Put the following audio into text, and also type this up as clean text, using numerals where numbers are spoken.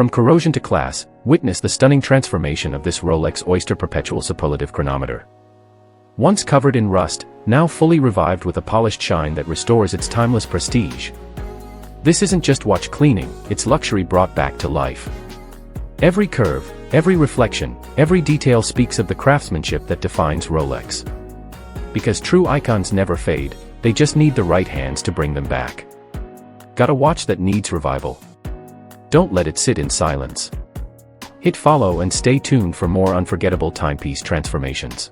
From corrosion to class, witness the stunning transformation of this Rolex Oyster Perpetual superlative chronometer. Once covered in rust, now fully revived with a polished shine that restores its timeless prestige. This isn't just watch cleaning, it's luxury brought back to life. Every curve, every reflection, every detail speaks of the craftsmanship that defines Rolex. Because true icons never fade, they just need the right hands to bring them back. Got a watch that needs revival? Don't let it sit in silence. Hit follow and stay tuned for more unforgettable timepiece transformations.